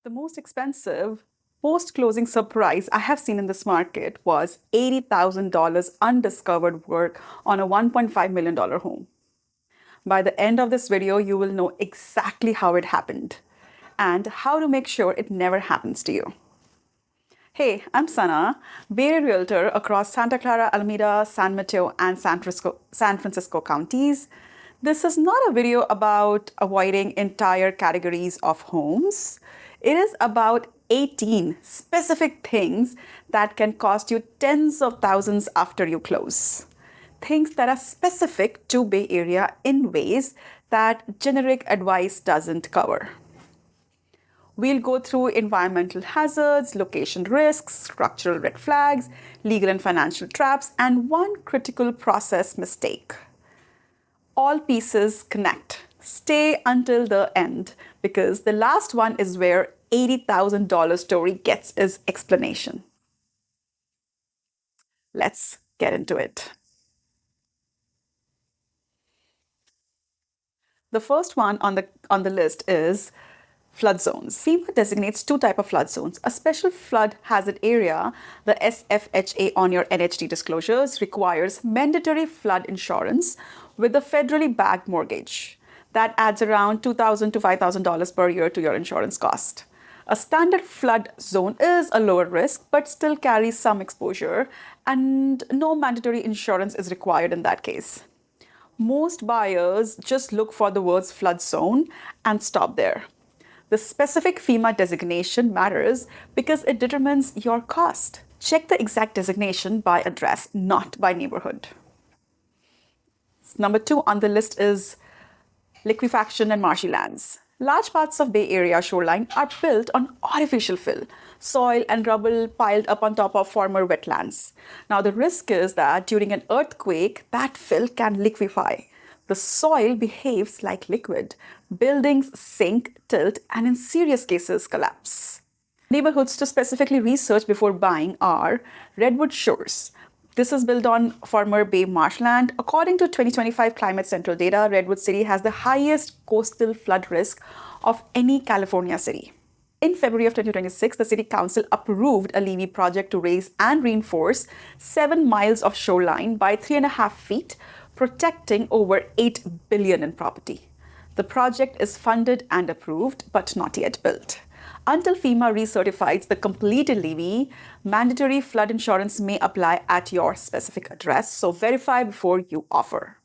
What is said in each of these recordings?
The most expensive post-closing surprise I have seen in this market was $80,000 undiscovered work on a $1.5 million home. By the end of this video, you will know exactly how it happened and how to make sure it never happens to you. Hey, I'm Sanna, Bay Area Realtor across Santa Clara, Alameda, San Mateo, and San Francisco counties. This is not a video about avoiding entire categories of homes. It is about 18 specific things that can cost you tens of thousands after you close. Things that are specific to Bay Area in ways that generic advice doesn't cover. We'll go through environmental hazards, location risks, structural red flags, legal and financial traps, and one critical process mistake. All pieces connect. Stay until the end because the last one is where $80,000 story gets its explanation. Let's get into it. The first one on the list is flood zones. FEMA designates two types of flood zones. A special flood hazard area, the SFHA on your NHD disclosures, requires mandatory flood insurance with a federally backed mortgage. That adds around $2,000 to $5,000 per year to your insurance cost. A standard flood zone is a lower risk, but still carries some exposure, and no mandatory insurance is required in that case. Most buyers just look for the words flood zone and stop there. The specific FEMA designation matters because it determines your cost. Check the exact designation by address, not by neighborhood. Number 2 on the list is liquefaction and marshy lands. Large parts of Bay Area shoreline are built on artificial fill, soil and rubble piled up on top of former wetlands. Now, the risk is that during an earthquake, that fill can liquefy. The soil behaves like liquid. Buildings sink, tilt, and in serious cases, collapse. Neighborhoods to specifically research before buying are Redwood Shores. This is built on former Bay marshland. According to 2025 Climate Central data, Redwood City has the highest coastal flood risk of any California city. In February of 2026, the City Council approved a levee project to raise and reinforce 7 miles of shoreline by 3.5 feet, protecting over $8 billion in property. The project is funded and approved, but not yet built. Until FEMA recertifies the completed levee, mandatory flood insurance may apply at your specific address, so verify before you offer.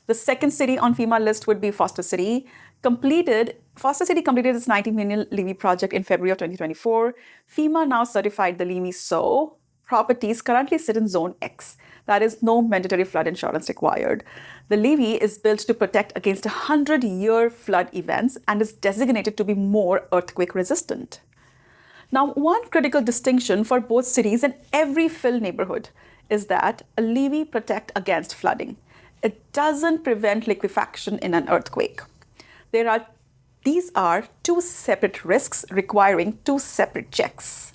The second city on FEMA list would be Foster City. Foster City completed its $19 million levee project in February of 2024. FEMA now certified the levee, so properties currently sit in Zone X. That is, no mandatory flood insurance required. The levee is built to protect against 100-year flood events and is designated to be more earthquake resistant. Now, one critical distinction for both cities and every fill neighborhood is that a levee protects against flooding. It doesn't prevent liquefaction in an earthquake. These are two separate risks requiring two separate checks.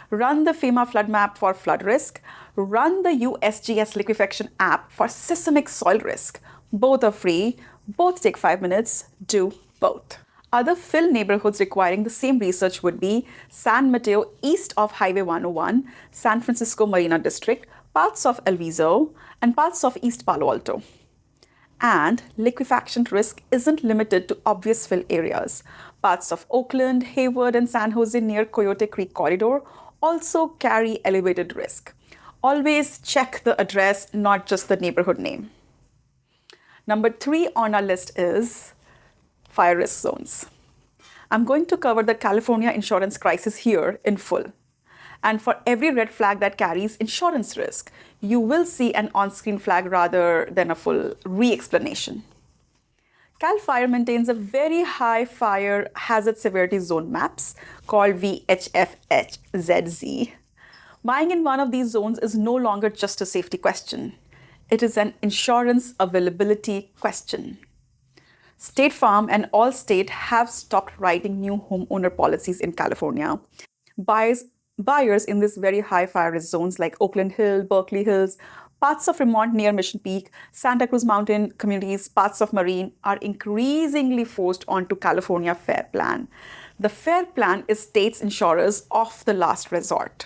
Run the FEMA flood map for flood risk. Run the USGS liquefaction app for seismic soil risk. Both are free. Both take 5 minutes. Do both. Other fill neighborhoods requiring the same research would be San Mateo east of Highway 101, San Francisco Marina District, parts of El Viso, and parts of East Palo Alto. And liquefaction risk isn't limited to obvious fill areas. Parts of Oakland, Hayward, and San Jose near Coyote Creek Corridor also carry elevated risk. Always check the address, not just the neighborhood name. Number 3 on our list is fire risk zones. I'm going to cover the California insurance crisis here in full. And for every red flag that carries insurance risk, you will see an on-screen flag rather than a full re-explanation. Cal Fire maintains a very high fire hazard severity zone maps called VHFHSZ. Buying in one of these zones is no longer just a safety question. It is an insurance availability question. State Farm and Allstate have stopped writing new homeowner policies in California. Buyers in these very high fire risk zones like Oakland Hill, Berkeley Hills, parts of Fremont near Mission Peak, Santa Cruz Mountain communities, parts of Marine are increasingly forced onto California FAIR Plan. The FAIR plan is state's insurers of the last resort.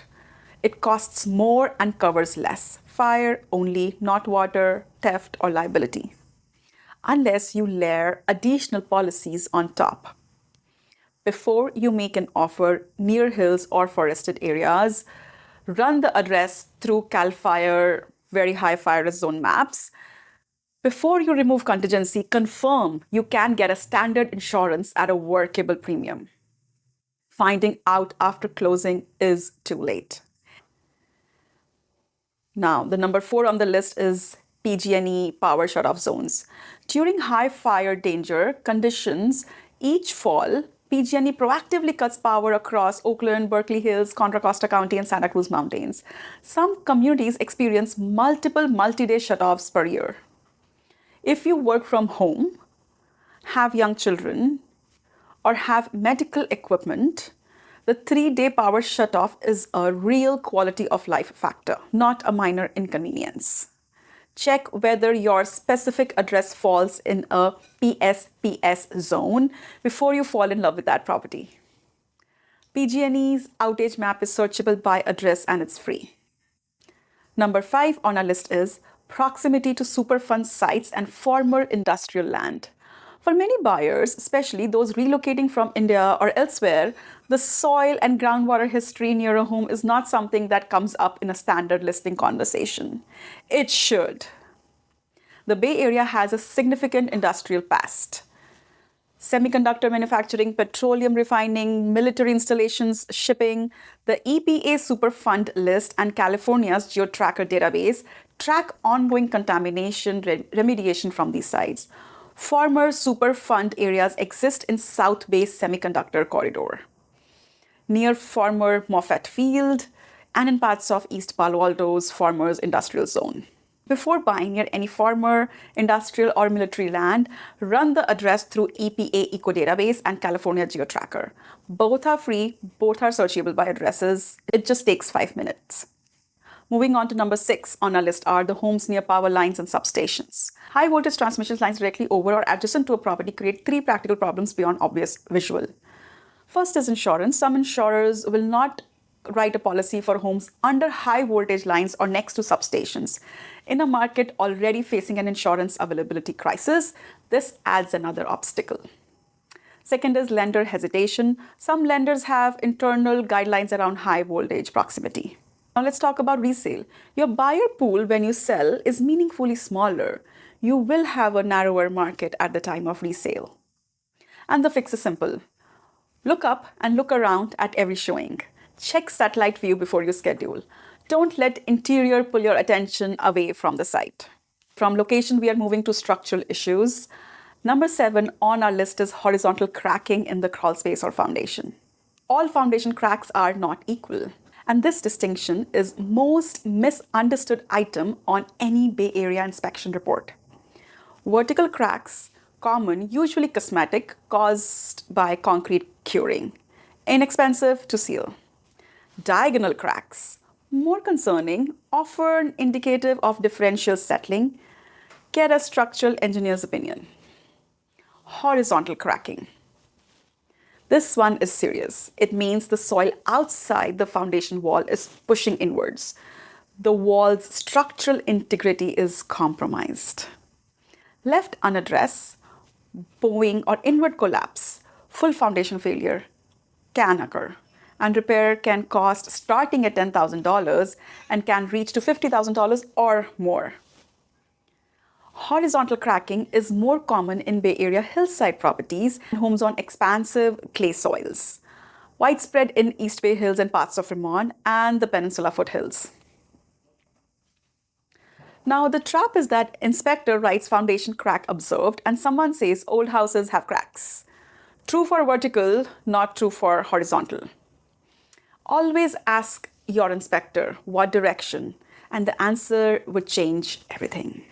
It costs more and covers less. Fire only, not water, theft, or liability. Unless you layer additional policies on top. Before you make an offer near hills or forested areas, run the address through CAL FIRE very high fire risk zone maps. Before you remove contingency, confirm you can get a standard insurance at a workable premium. Finding out after closing is too late. Now, the number 4 on the list is PG&E power shutoff zones. During high fire danger conditions, each fall, PG&E proactively cuts power across Oakland, Berkeley Hills, Contra Costa County, and Santa Cruz Mountains. Some communities experience multiple multi-day shutoffs per year. If you work from home, have young children, or have medical equipment, the 3-day power shutoff is a real quality of life factor, not a minor inconvenience. Check whether your specific address falls in a PSPS zone before you fall in love with that property. PG&E's outage map is searchable by address and it's free. Number 5 on our list is proximity to superfund sites and former industrial land. For many buyers, especially those relocating from India or elsewhere, the soil and groundwater history near a home is not something that comes up in a standard listing conversation. It should. The Bay Area has a significant industrial past. Semiconductor manufacturing, petroleum refining, military installations, shipping. The EPA Superfund list and California's geotracker database track ongoing contamination remediation from these sites. Former Superfund areas exist in South Bay Semiconductor Corridor, near former Moffett Field, and in parts of East Palo Alto's former industrial zone. Before buying near any former industrial or military land, run the address through EPA ECHO database and California geotracker. Both are free, both are searchable by addresses. It just takes 5 minutes. Moving on to number 6 on our list are the homes near power lines and substations. High voltage transmission lines directly over or adjacent to a property create 3 practical problems beyond obvious visual. First is insurance. Some insurers will not write a policy for homes under high voltage lines or next to substations. In a market already facing an insurance availability crisis, this adds another obstacle. Second is lender hesitation. Some lenders have internal guidelines around high voltage proximity. Now let's talk about resale. Your buyer pool when you sell is meaningfully smaller. You will have a narrower market at the time of resale. And the fix is simple. Look up and look around at every showing. Check satellite view before you schedule. Don't let interior pull your attention away from the site. From location, we are moving to structural issues. Number 7 on our list is horizontal cracking in the crawl space or foundation. All foundation cracks are not equal. And this distinction is most misunderstood item on any Bay Area inspection report. Vertical cracks, common, usually cosmetic, caused by concrete curing. Inexpensive to seal. Diagonal cracks, more concerning, often indicative of differential settling. Get a structural engineer's opinion. Horizontal cracking. This one is serious. It means the soil outside the foundation wall is pushing inwards. The wall's structural integrity is compromised. Left unaddressed, bowing or inward collapse, full foundation failure can occur. And repair can cost starting at $10,000 and can reach to $50,000 or more. Horizontal cracking is more common in Bay Area hillside properties and homes on expansive clay soils, widespread in East Bay Hills and parts of Vermont and the Peninsula foothills. Now, the trap is that inspector writes foundation crack observed and someone says old houses have cracks. True for vertical, not true for horizontal. Always ask your inspector what direction, and the answer would change everything.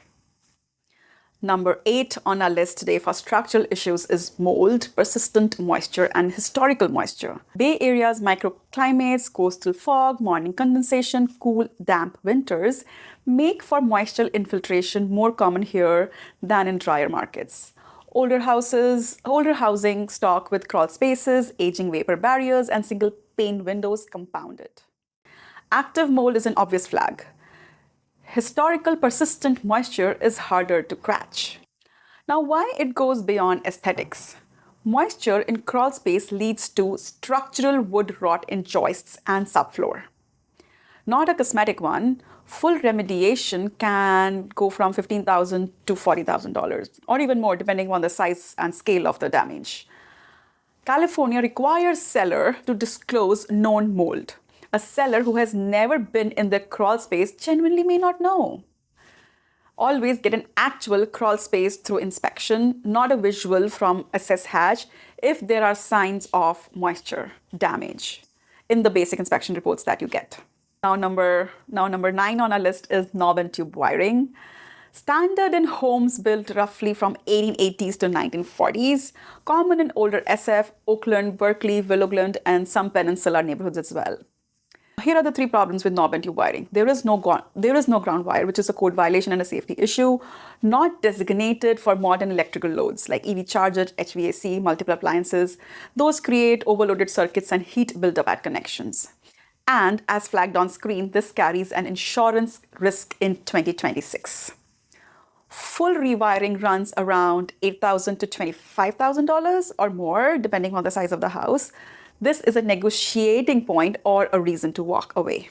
Number 8 on our list today for structural issues is mold, persistent moisture, and historical moisture. Bay Area's microclimates, coastal fog, morning condensation, cool, damp winters make for moisture infiltration more common here than in drier markets. older housing stock with crawl spaces, aging vapor barriers, and single pane windows compound it. Active mold is an obvious flag. Historical persistent moisture is harder to catch. Now, why it goes beyond aesthetics? Moisture in crawl space leads to structural wood rot in joists and subfloor. Not a cosmetic one, full remediation can go from $15,000 to $40,000 or even more depending on the size and scale of the damage. California requires seller to disclose known mold. A seller who has never been in the crawl space genuinely may not know. Always get an actual crawl space through inspection, not a visual from assess hatch if there are signs of moisture damage in the basic inspection reports that you get. Now number 9 on our list is knob and tube wiring. Standard in homes built roughly from 1880s to 1940s, common in older SF, Oakland, Berkeley, Willow Glen, and some peninsula neighborhoods as well. Here are the 3 problems with knob and tube wiring. There is no ground wire, which is a code violation and a safety issue, not designated for modern electrical loads like EV chargers, HVAC, multiple appliances. Those create overloaded circuits and heat buildup at connections. And as flagged on screen, this carries an insurance risk in 2026. Full rewiring runs around $8,000 to $25,000 or more, depending on the size of the house. This is a negotiating point or a reason to walk away.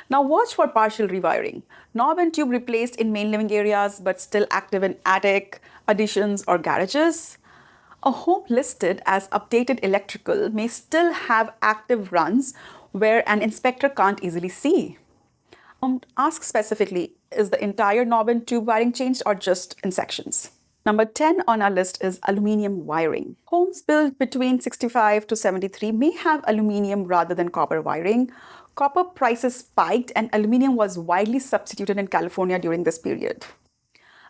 Now watch for partial rewiring. Knob and tube replaced in main living areas, but still active in attic, additions, or garages. A home listed as updated electrical may still have active runs where an inspector can't easily see. Ask specifically, is the entire knob and tube wiring changed or just in sections? Number 10 on our list is aluminum wiring. Homes built between 65 to 73 may have aluminum rather than copper wiring. Copper prices spiked and aluminum was widely substituted in California during this period.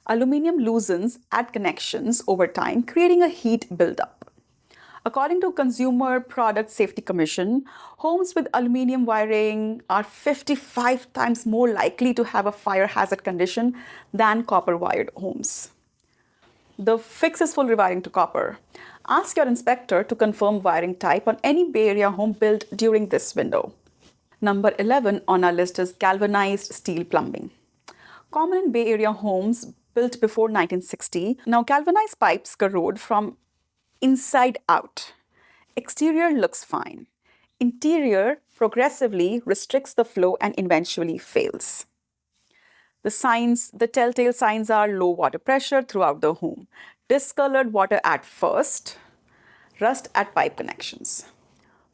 Aluminum loosens at connections over time, creating a heat buildup. According to Consumer Product Safety Commission, homes with aluminum wiring are 55 times more likely to have a fire hazard condition than copper-wired homes. The fix is full rewiring to copper. Ask your inspector to confirm wiring type on any Bay Area home built during this window. Number 11 on our list is galvanized steel plumbing. Common in Bay Area homes built before 1960. Now, galvanized pipes corrode from inside out. Exterior looks fine. Interior progressively restricts the flow and eventually fails. The telltale signs are low water pressure throughout the home, discolored water at first, rust at pipe connections.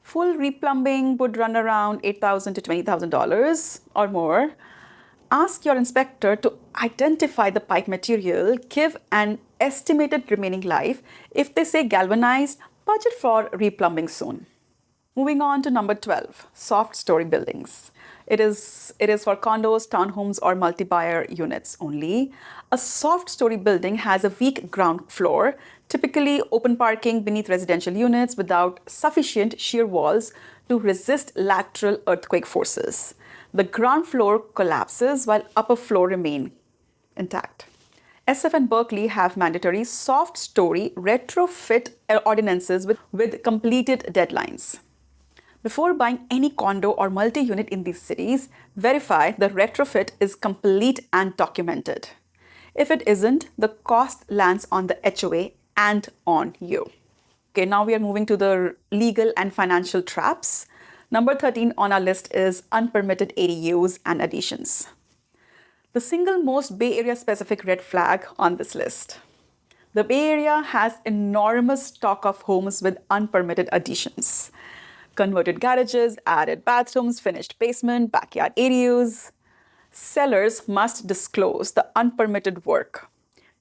Full replumbing would run around $8,000 to $20,000 or more. Ask your inspector to identify the pipe material, give an estimated remaining life. If they say galvanized, budget for replumbing soon. Moving on to number 12, soft story buildings. It is for condos, townhomes, or multi-buyer units only. A soft story building has a weak ground floor, typically open parking beneath residential units without sufficient shear walls to resist lateral earthquake forces. The ground floor collapses while upper floor remain intact. SF and Berkeley have mandatory soft story retrofit ordinances with completed deadlines. Before buying any condo or multi-unit in these cities, verify the retrofit is complete and documented. If it isn't, the cost lands on the HOA and on you. Okay, now we are moving to the legal and financial traps. Number 13 on our list is unpermitted ADUs and additions. The single most Bay Area specific red flag on this list. The Bay Area has enormous stock of homes with unpermitted additions. Converted garages, added bathrooms, finished basement, backyard ADUs. Sellers must disclose the unpermitted work.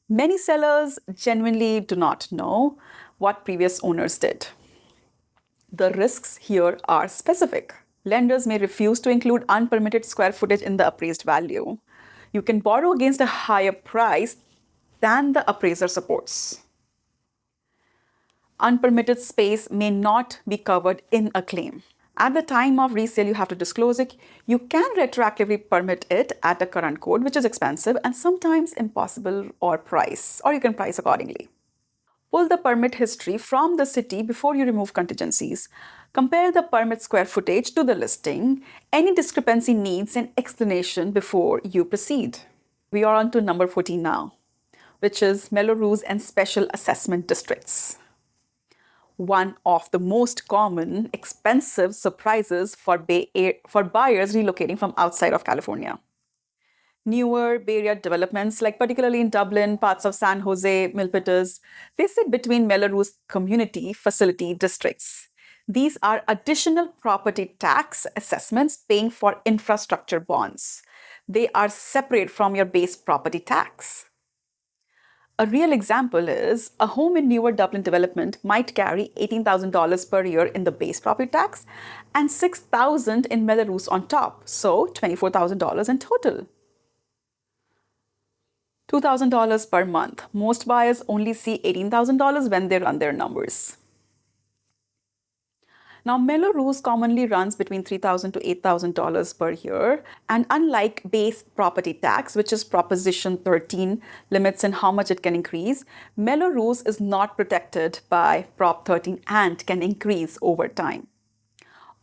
Many sellers genuinely do not know what previous owners did. The risks here are specific. Lenders may refuse to include unpermitted square footage in the appraised value. You can borrow against a higher price than the appraiser supports. Unpermitted space may not be covered in a claim. At the time of resale, you have to disclose it. You can retroactively permit it at a current code, which is expensive and sometimes impossible, or you can price accordingly. Pull the permit history from the city before you remove contingencies. Compare the permit square footage to the listing. Any discrepancy needs an explanation before you proceed. We are on to number 14 now, which is Mello-Roos and special assessment districts. One of the most common expensive surprises for buyers relocating from outside of California. Newer Bay Area developments, like particularly in Dublin, parts of San Jose, Milpitas, they sit between Mello-Roos community facility districts. These are additional property tax assessments paying for infrastructure bonds. They are separate from your base property tax. A real example is a home in newer Dublin development might carry $18,000 per year in the base property tax and $6,000 in Mello-Roos on top, so $24,000 in total. $2,000 per month. Most buyers only see $18,000 when they run their numbers. Now, Mello-Roos commonly runs between $3,000 to $8,000 per year. And unlike base property tax, which is Proposition 13, limits in how much it can increase, Mello-Roos is not protected by Prop 13 and can increase over time.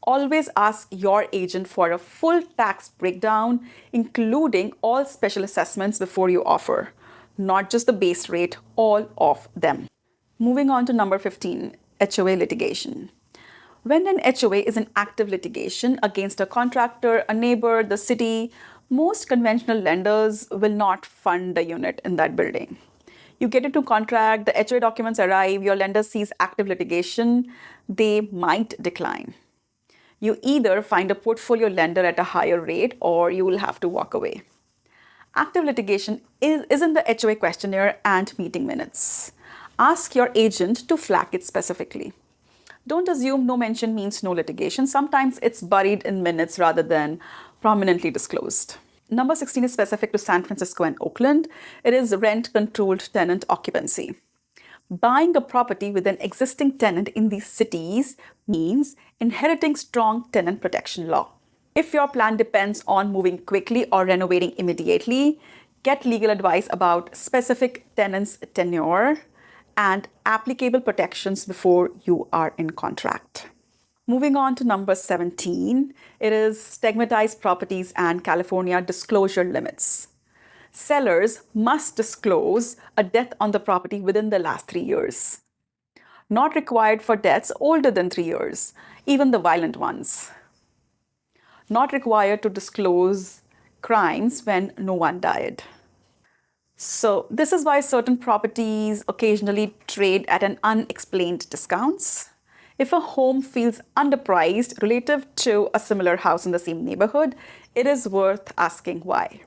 Always ask your agent for a full tax breakdown, including all special assessments before you offer, not just the base rate, all of them. Moving on to number 15, HOA litigation. When an HOA is in active litigation against a contractor, a neighbor, the city, most conventional lenders will not fund the unit in that building. You get into contract, the HOA documents arrive, your lender sees active litigation, they might decline. You either find a portfolio lender at a higher rate or you will have to walk away. Active litigation is in the HOA questionnaire and meeting minutes. Ask your agent to flag it specifically. Don't assume no mention means no litigation. Sometimes it's buried in minutes rather than prominently disclosed. Number 16 is specific to San Francisco and Oakland. It is rent-controlled tenant occupancy. Buying a property with an existing tenant in these cities means inheriting strong tenant protection law. If your plan depends on moving quickly or renovating immediately, get legal advice about specific tenants' tenure and applicable protections before you are in contract. Moving on to number 17, it is stigmatized properties and California disclosure limits. Sellers must disclose a death on the property within the last 3 years. Not required for deaths older than 3 years, even the violent ones. Not required to disclose crimes when no one died. So this is why certain properties occasionally trade at an unexplained discounts. If a home feels underpriced relative to a similar house in the same neighborhood, it is worth asking why.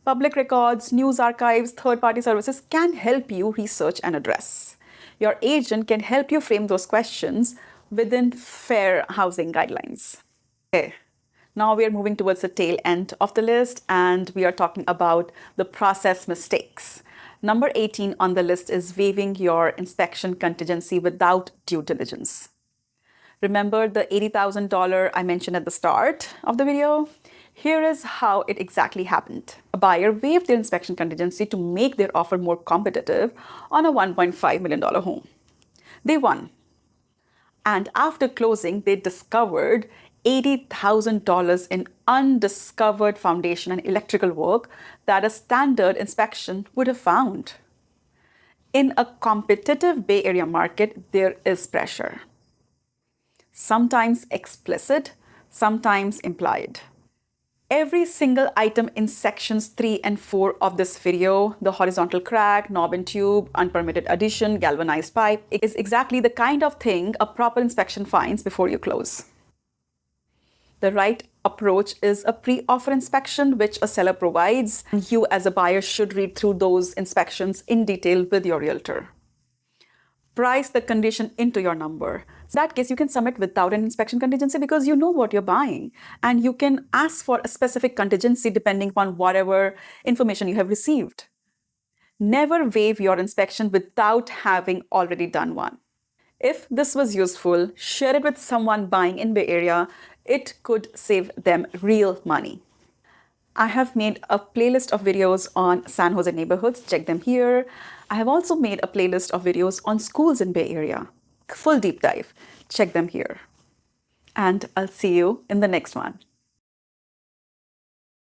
Public records, news archives, third-party services can help you research and address. Your agent can help you frame those questions within fair housing guidelines. Okay. Now we are moving towards the tail end of the list, and we are talking about the process mistakes. Number 18 on the list is waiving your inspection contingency without due diligence. Remember the $80,000 I mentioned at the start of the video? Here is how it exactly happened. A buyer waived their inspection contingency to make their offer more competitive on a $1.5 million home. They won. And after closing, they discovered $80,000 in undiscovered foundation and electrical work that a standard inspection would have found. In a competitive Bay Area market, there is pressure. Sometimes explicit, sometimes implied. Every single item in sections 3 and 4 of this video, the horizontal crack, knob and tube, unpermitted addition, galvanized pipe, is exactly the kind of thing a proper inspection finds before you close. The right approach is a pre-offer inspection, which a seller provides. You as a buyer should read through those inspections in detail with your realtor. Price the condition into your number. In that case, you can submit without an inspection contingency because you know what you're buying. And you can ask for a specific contingency depending upon whatever information you have received. Never waive your inspection without having already done one. If this was useful, share it with someone buying in Bay Area. It could save them real money. I have made a playlist of videos on San Jose neighborhoods. Check them here. I have also made a playlist of videos on schools in Bay Area. Full deep dive. Check them here. And I'll see you in the next one.